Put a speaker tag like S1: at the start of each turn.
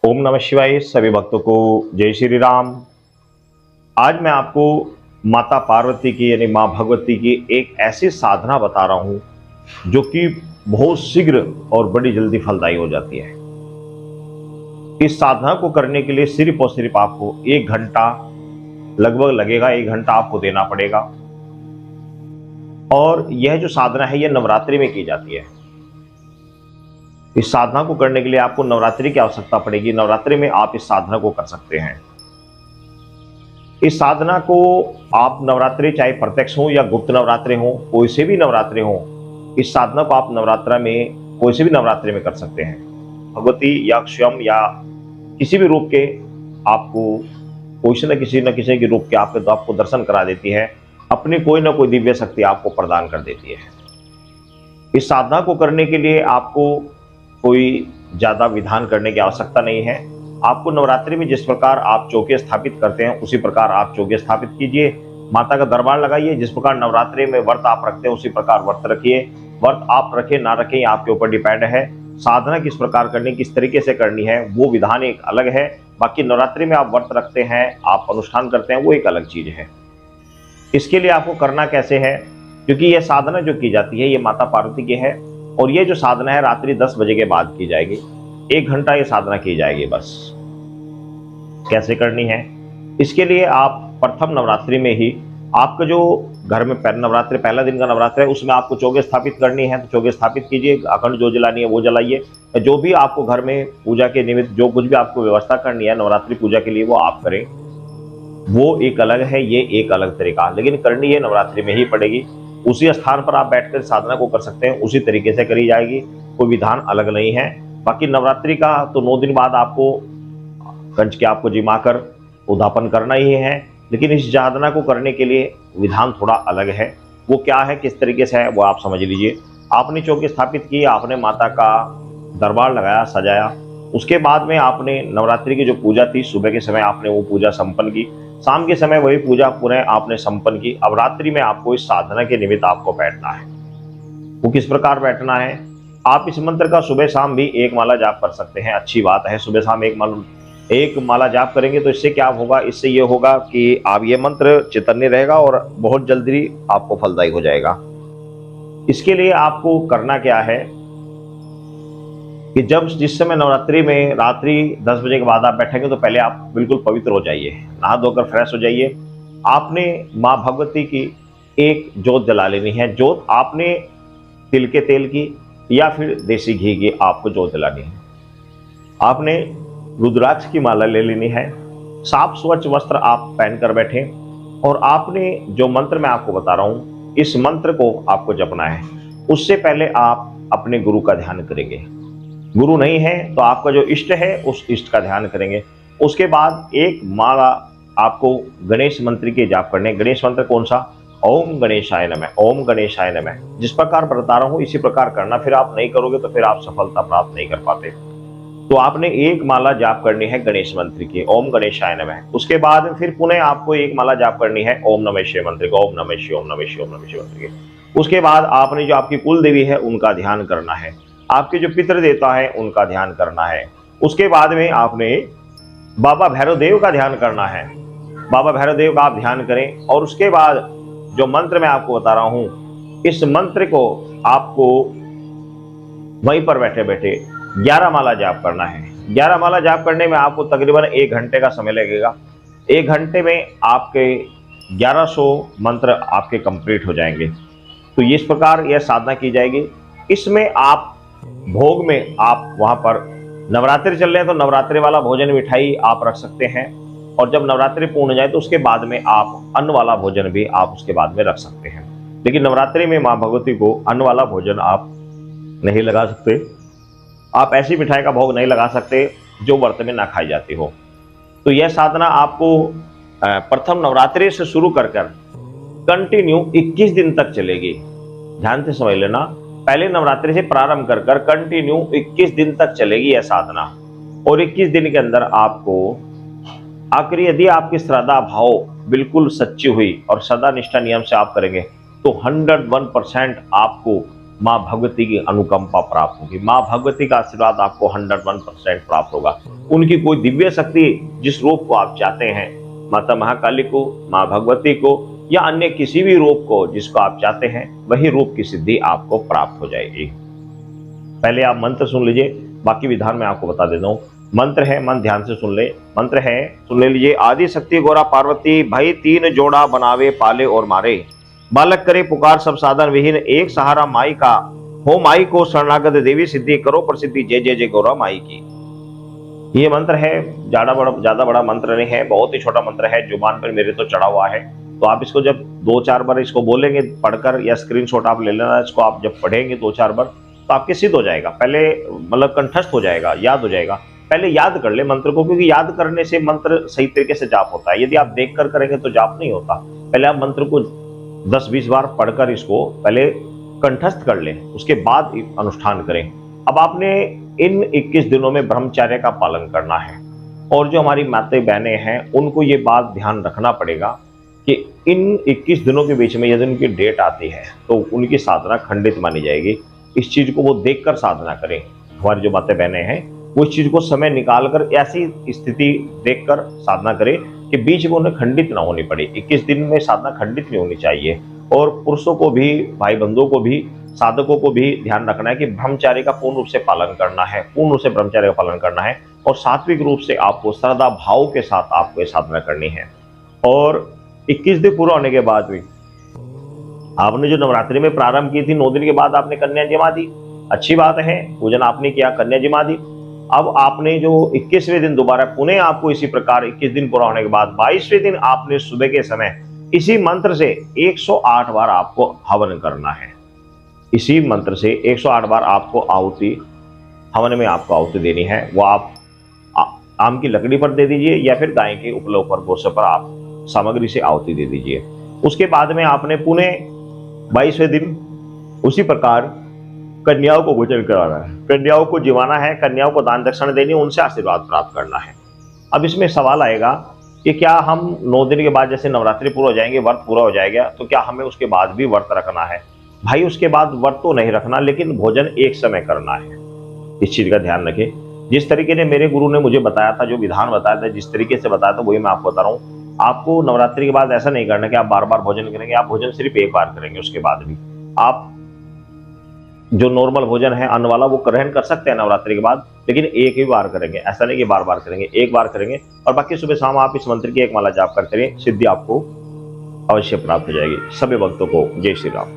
S1: ओम नमः शिवाय। सभी भक्तों को जय श्री राम। आज मैं आपको माता पार्वती की यानी माँ भगवती की एक ऐसी साधना बता रहा हूं जो कि बहुत शीघ्र और बड़ी जल्दी फलदायी हो जाती है। इस साधना को करने के लिए सिर्फ और सिर्फ आपको 1 घंटा लगभग लगेगा। 1 घंटा आपको देना पड़ेगा। और यह जो साधना है यह नवरात्रि में की जाती है। इस साधना को करने के लिए आपको नवरात्रि की आवश्यकता पड़ेगी। नवरात्रि में आप इस साधना को कर सकते हैं। इस साधना को आप नवरात्रि चाहे प्रत्यक्ष हो या गुप्त नवरात्रि हो, कोई से भी नवरात्रि हो, इस साधना को आप नवरात्रा में कोई से भी नवरात्रि में कर सकते हैं। भगवती या स्वयं या किसी भी रूप के आपको कोई न किसी के रूप के आपको दर्शन करा देती है। अपनी कोई ना कोई दिव्य शक्ति आपको प्रदान कर देती है। इस साधना को करने के लिए आपको कोई ज्यादा विधान करने की आवश्यकता नहीं है। आपको नवरात्रि में जिस प्रकार आप चौके स्थापित करते हैं उसी प्रकार आप चौके स्थापित कीजिए। माता का दरबार लगाइए। जिस प्रकार नवरात्रि में व्रत आप रखते हैं उसी प्रकार व्रत रखिए। व्रत आप रखें ना रखें आपके ऊपर डिपेंड है। साधना किस प्रकार करनी, किस तरीके से करनी है, वो विधान एक अलग है। बाकी नवरात्रि में आप व्रत रखते हैं, आप अनुष्ठान करते हैं, वो एक अलग चीज है। इसके लिए आपको करना कैसे है, क्योंकि यह साधना जो की जाती है ये माता पार्वती की है और ये जो साधना है रात्रि 10 बजे के बाद की जाएगी। 1 घंटा ये साधना की जाएगी बस। कैसे करनी है, इसके लिए आप प्रथम नवरात्रि में ही आपका जो घर में नवरात्रि पहला दिन का नवरात्र है उसमें आपको चौके स्थापित करनी है तो चौके स्थापित कीजिए। अखंड जो जलानी है वो जलाइए। जो भी आपको घर में पूजा के निमित्त जो कुछ भी आपको व्यवस्था करनी है नवरात्रि पूजा के लिए वो आप करें। वो एक अलग है, ये एक अलग तरीका, लेकिन करनी ये नवरात्रि में ही पड़ेगी। उसी स्थान पर आप बैठकर साधना को कर सकते हैं, उसी तरीके से करी जाएगी। कोई विधान अलग नहीं है। बाकी नवरात्रि का तो 9 दिन बाद आपको कंच के आपको जिमाकर उद्यापन करना ही है, लेकिन इस साधना को करने के लिए विधान थोड़ा अलग है। वो क्या है, किस तरीके से है, वो आप समझ लीजिए। आपने चौकी स्थापित की, आपने माता का दरबार लगाया, सजाया। उसके बाद में आपने नवरात्रि की जो पूजा थी सुबह के समय आपने वो पूजा संपन्न की। शाम के समय वही पूजा पुनः आपने संपन्न की। अब रात्रि में आपको इस साधना के निमित्त आपको बैठना है। वो किस प्रकार बैठना है, आप इस मंत्र का सुबह शाम भी 1 माला जाप कर सकते हैं। अच्छी बात है, सुबह शाम 1 माला जाप करेंगे तो इससे क्या होगा, इससे ये होगा कि आप ये मंत्र चैतन्य रहेगा और बहुत जल्दी आपको फलदायी हो जाएगा। इसके लिए आपको करना क्या है कि जिस समय नवरात्रि में रात्रि 10 बजे के बाद आप बैठेंगे तो पहले आप बिल्कुल पवित्र हो जाइए, नहा धोकर फ्रेश हो जाइए। आपने माँ भगवती की एक जोत जला लेनी है। जोत आपने तिल के तेल की या फिर देसी घी की आपको जोत जलानी है। आपने रुद्राक्ष की माला ले लेनी है। साफ स्वच्छ वस्त्र आप पहनकर बैठे और आपने जो मंत्र मैं आपको बता रहा हूं इस मंत्र को आपको जपना है। उससे पहले आप अपने गुरु का ध्यान करेंगे। गुरु नहीं है तो आपका जो इष्ट है उस इष्ट का ध्यान करेंगे। उसके बाद 1 माला आपको गणेश मंत्र के जाप करने। गणेश मंत्र कौन सा, ओम गणेशाय नमः, ओम गणेशाय नमः। जिस प्रकार बता रहा हूं इसी प्रकार करना। फिर आप नहीं करोगे तो फिर आप सफलता प्राप्त नहीं कर पाते। तो आपने 1 माला जाप करनी है गणेश मंत्र की, ओम गणेशाय नमः। उसके बाद फिर पुनः आपको 1 माला जाप करनी है ओम नमः शिवाय मंत्र को, ओम नमः शिवाय, ओम नमः शिवाय, ओम नमः शिवाय मंत्र की। उसके बाद आपने जो आपकी कुल देवी है उनका ध्यान करना है। आपके जो पितृ देवता है उनका ध्यान करना है। उसके बाद में आपने बाबा भैरव देव का ध्यान करना है। बाबा भैरव देव का आप ध्यान करें और उसके बाद जो मंत्र मैं आपको बता रहा हूं इस मंत्र को आपको वहीं पर बैठे बैठे 11 माला जाप करना है। 11 माला जाप करने में आपको तकरीबन 1 घंटे का समय लगेगा। 1 घंटे में आपके 1100 मंत्र आपके कंप्लीट हो जाएंगे। तो इस प्रकार यह साधना की जाएगी। इसमें आप भोग में आप वहां पर नवरात्रि चल रहे हैं तो नवरात्रि वाला भोजन मिठाई आप रख सकते हैं और जब नवरात्रि पूर्ण हो जाए तो उसके बाद में आप अन्न वाला भोजन भी आप उसके बाद में रख सकते हैं। लेकिन नवरात्रि में माँ भगवती को अन्न वाला भोजन आप नहीं लगा सकते। आप ऐसी मिठाई का भोग नहीं लगा सकते जो व्रत में ना खाई जाती हो। तो यह साधना आपको प्रथम नवरात्रि से शुरू कर कंटिन्यू 21 दिन तक चलेगी। ध्यान से समझ लेना, पहले नवरात्रि से प्रारंभ कर कंटिन्यू 21 दिन तक चलेगी यह साधना। और 21 दिन के अंदर आपको आखिर यदि आपकी श्रद्धा भाव बिल्कुल सच्ची हुई और सदा निष्ठा नियम से आप करेंगे तो 101% आपको माँ भगवती की अनुकंपा प्राप्त होगी, माँ भगवती का आशीर्वाद आपको 101% प्राप्त होगा। उनकी कोई दिव्य शक्ति जिस रूप को आप चाहते हैं, माता महाकाली को, माँ भगवती को या अन्य किसी भी रूप को जिसको आप चाहते हैं, वही रूप की सिद्धि आपको प्राप्त हो जाएगी। पहले आप मंत्र सुन लीजिए, बाकी विधान मैं आपको बता देता हूँ। मंत्र है, मन ध्यान से सुन ले। मंत्र है, सुन ले लीजिए। आदि शक्ति गौरा पार्वती भई तीन जोड़ा बनावे पाले और मारे, बालक करे पुकार सब साधन विहीन, एक सहारा माई का हो माई को शरणागत देवी, सिद्धि करो प्रसिद्धि जय जय जय गौरा माई की। ये मंत्र है, ज्यादा बड़ा मंत्र नहीं है, बहुत ही छोटा मंत्र है, जुबान पर मेरे तो चढ़ा हुआ है। तो आप इसको जब 2-4 बार इसको बोलेंगे पढ़कर, या स्क्रीनशॉट आप ले लेना, इसको आप जब पढ़ेंगे 2-4 बार तो आपके सिद्ध हो जाएगा। पहले मतलब कंठस्थ हो जाएगा, याद हो जाएगा। पहले याद कर ले मंत्र को, क्योंकि याद करने से मंत्र सही तरीके से जाप होता है। यदि आप देख कर करेंगे तो जाप नहीं होता। पहले आप मंत्र को 10-20 बार पढ़कर इसको पहले कंठस्थ कर लें, उसके बाद अनुष्ठान करें। अब आपने इन 21 दिनों में ब्रह्मचर्य का पालन करना है, और जो हमारी माताएं बहनें हैं उनको ये बात ध्यान रखना पड़ेगा कि इन 21 दिनों के बीच में यदि उनकी डेट आती है तो उनकी साधना खंडित मानी जाएगी। इस चीज को वो देखकर साधना करें। हमारी जो माताएं बहनें हैं वो इस चीज को समय निकालकर ऐसी स्थिति देखकर साधना करें कि बीच में उन्हें खंडित ना होनी पड़े। 21 दिन में साधना खंडित नहीं होनी चाहिए। और पुरुषों को भी, भाई बंधुओं को भी, साधकों को भी ध्यान रखना है कि ब्रह्मचार्य का पूर्ण रूप से पालन करना है, पूर्ण रूप से ब्रह्मचार्य का पालन करना है, और सात्विक रूप से आपको श्रद्धा भाव के साथ आपको ये साधना करनी है। और 21 दिन पूरा होने के बाद भी आपने जो नवरात्रि में प्रारंभ की थी, 9 दिन के बाद आपने कन्या जमा दी, अच्छी बात है, पूजन आपने किया, कन्या जमा दी। अब आपने जो 21वें दिन दोबारा पुनः आपको इसी प्रकार 21 दिन पूरा होने के बाद 22वें दिन आपने सुबह के समय इसी मंत्र से 108 बार आपको हवन करना है। इसी मंत्र से 108 बार आपको आहुति, हवन में आपको आहुति देनी है। वो आप आम की लकड़ी पर दे दीजिए या फिर गाय के उपले पर, गोसे पर आप सामग्री से आहुति दे दीजिए। उसके बाद में आपने पुनः 22वें दिन उसी प्रकार कन्याओं को भोजन कराना है, कन्याओं को जिवाना है, कन्याओं को दान दक्षिणा देनी, उनसे आशीर्वाद प्राप्त करना है। अब इसमें सवाल आएगा कि क्या हम 9 दिन के बाद जैसे नवरात्रि पूरा हो जाएंगे, व्रत पूरा हो जाएगा, तो क्या हमें उसके बाद भी व्रत रखना है? भाई उसके बाद व्रत तो नहीं रखना, लेकिन भोजन एक समय करना है। इस चीज का ध्यान रखें। जिस तरीके ने मेरे गुरु ने मुझे बताया था, जो विधान बताया था, जिस तरीके से बताया था, वही मैं आपको बता रहा हूँ। आपको नवरात्रि के बाद ऐसा नहीं करना कि आप बार बार भोजन करेंगे। आप भोजन सिर्फ एक बार करेंगे, उसके बाद भी आप जो नॉर्मल भोजन है अन्न वाला वो ग्रहण कर सकते हैं नवरात्रि के बाद, लेकिन एक ही बार करेंगे, ऐसा नहीं कि बार बार करेंगे, एक बार करेंगे। और बाकी सुबह शाम आप इस मंत्र की एक माला जाप करते रहिए, सिद्धि आपको अवश्य प्राप्त हो जाएगी। सभी भक्तों को जय श्री राम।